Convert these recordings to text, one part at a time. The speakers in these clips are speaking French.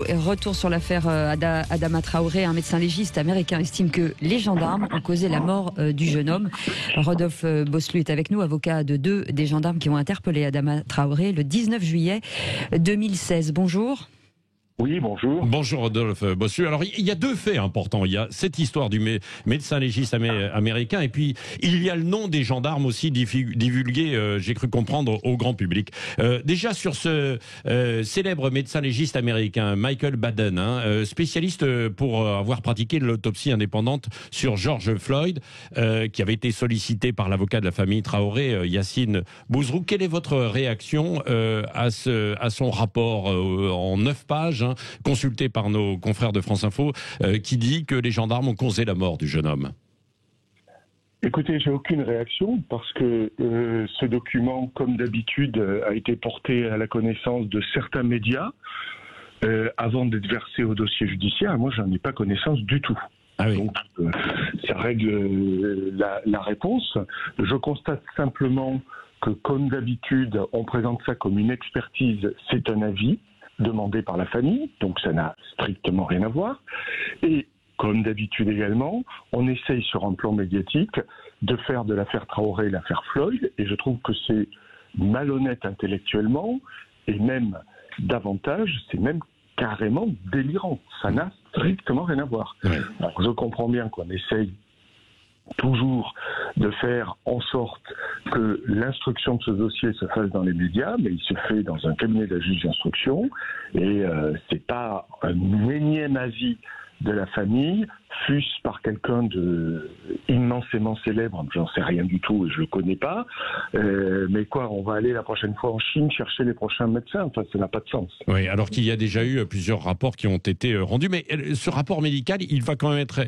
Retour sur l'affaire Adama Traoré. Un médecin légiste américain estime que les gendarmes ont causé la mort du jeune homme. Rodolphe Boslu est avec nous, avocat de deux des gendarmes qui ont interpellé Adama Traoré le 19 juillet 2016. Bonjour. Oui, bonjour. Bonjour Rodolphe Bossu. Alors, il y a deux faits importants. Il y a cette histoire du médecin légiste américain et puis il y a le nom des gendarmes aussi divulgué, j'ai cru comprendre, au grand public. Déjà sur ce célèbre médecin légiste américain, Michael Baden, spécialiste pour avoir pratiqué l'autopsie indépendante sur George Floyd, qui avait été sollicité par l'avocat de la famille Traoré, Yassine Bouzrou. Quelle est votre réaction à son rapport en 9 pages consulté par nos confrères de France Info, qui dit que les gendarmes ont causé la mort du jeune homme? Écoutez, j'ai aucune réaction parce que ce document, comme d'habitude, a été porté à la connaissance de certains médias avant d'être versé au dossier judiciaire. Moi, j'en ai pas connaissance du tout. Ah oui. Donc, ça règle la réponse. Je constate simplement que, comme d'habitude, on présente ça comme une expertise, c'est un avis demandé par la famille, donc ça n'a strictement rien à voir. Et comme d'habitude également, on essaye sur un plan médiatique de faire de l'affaire Traoré l'affaire Floyd, et je trouve que c'est malhonnête intellectuellement, et même davantage, c'est même carrément délirant. Ça n'a strictement rien à voir. Ouais. Alors je comprends bien qu'on essaye toujours de faire en sorte que l'instruction de ce dossier se fasse dans les médias, mais il se fait dans un cabinet de juge d'instruction, et c'est pas un énième avis de la famille, fût-ce par quelqu'un de immensément célèbre, j'en sais rien du tout et je le connais pas, mais quoi, on va aller la prochaine fois en Chine chercher les prochains médecins, enfin ça n'a pas de sens. Oui, alors qu'il y a déjà eu plusieurs rapports qui ont été rendus, mais ce rapport médical, il va quand même être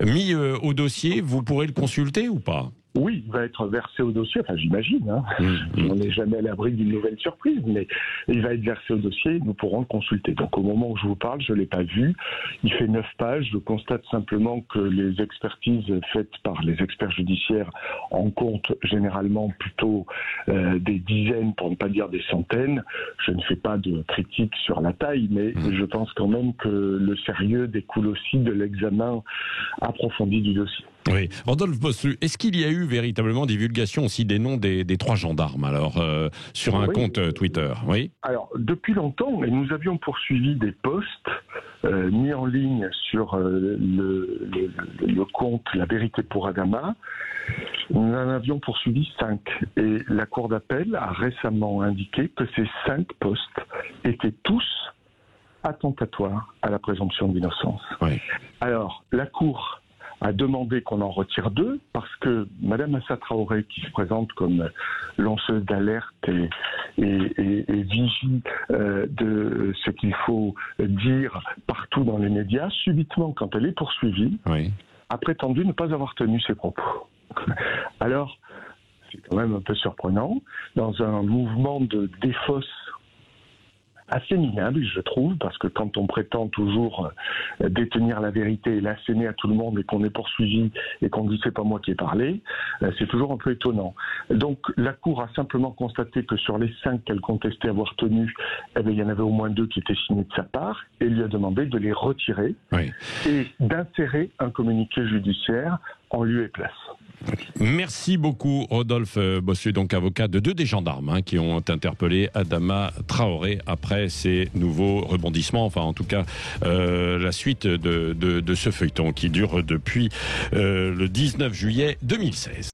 mis au dossier, vous pourrez le consulter ou pas ? Oui, il va être versé au dossier, enfin j'imagine, on n'est jamais à l'abri d'une nouvelle surprise, mais il va être versé au dossier et nous pourrons le consulter. Donc au moment où je vous parle, je ne l'ai pas vu, il fait 9 pages, je constate simplement que les expertises faites par les experts judiciaires en comptent généralement plutôt des dizaines, pour ne pas dire des centaines. Je ne fais pas de critique sur la taille, mais je pense quand même que le sérieux découle aussi de l'examen approfondi du dossier. Oui. Rodolphe Bossu, est-ce qu'il y a eu véritablement divulgation aussi des noms des 3 gendarmes alors sur un compte Twitter? Oui. Alors depuis longtemps, nous avions poursuivi des posts mis en ligne sur le compte La Vérité pour Adama. Nous en avions poursuivi 5 et la Cour d'appel a récemment indiqué que ces 5 posts étaient tous attentatoires à la présomption d'innocence. Oui. Alors la Cour a demandé qu'on en retire 2 parce que Madame Assa Traoré, qui se présente comme lanceuse d'alerte et vigie de ce qu'il faut dire partout dans les médias, subitement, quand elle est poursuivie, a prétendu ne pas avoir tenu ses propos. Alors, c'est quand même un peu surprenant, dans un mouvement de défausse assez minable, je trouve, parce que quand on prétend toujours détenir la vérité et l'asséner à tout le monde et qu'on est poursuivi et qu'on dit c'est pas moi qui ai parlé, c'est toujours un peu étonnant. Donc la Cour a simplement constaté que sur les 5 qu'elle contestait avoir tenus, il y en avait au moins 2 qui étaient signés de sa part et lui a demandé de les retirer et d'insérer un communiqué judiciaire en lieu et place. Merci beaucoup Rodolphe Bossu, donc avocat de 2 des gendarmes qui ont interpellé Adama Traoré après ces nouveaux rebondissements, enfin en tout cas la suite de ce feuilleton qui dure depuis le 19 juillet 2016.